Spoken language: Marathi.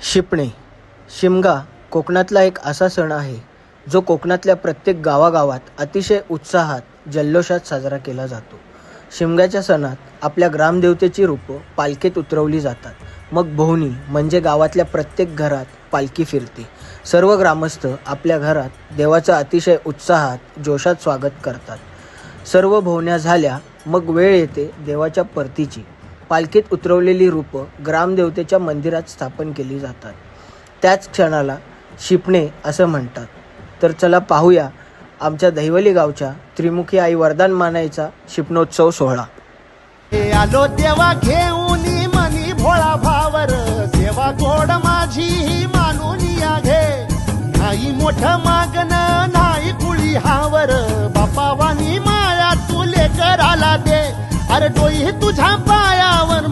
शिपणे शिमगा कोकणातला एक असा सण आहे जो कोकणातल्या प्रत्येक गावागावात अतिशय उत्साहात जल्लोषात साजरा केला जातो. शिमग्याच्या सणात आपल्या ग्रामदेवतेची रूपं पालखीत उतरवली जातात. मग भोवनी म्हणजे गावातल्या प्रत्येक घरात पालखी फिरते. सर्व ग्रामस्थ आपल्या घरात देवाचं अतिशय उत्साहात जोशात स्वागत करतात. सर्व भोवण्या झाल्या मग वेळ येते देवाच्या परतीची. पालखीत उतरवलेली रूपं ग्रामदेवतेच्या मंदिरात स्थापन केली जातात. त्याच क्षणाला शिपणे असं म्हणतात. तर चला पाहूया आमच्या दहिवली गावच्या त्रिमुखी आई वरदान मानाईचा शिपणोत्सव सोहळा. आलो देवा घेऊन मनी भोळा भावर, सेवा गोड माझी ही मानून या घे. नाही मोठं मागण नाही कुळी हावर, बापावानी माया तुले कराला दे. अरे डोई तुझ्या पायावर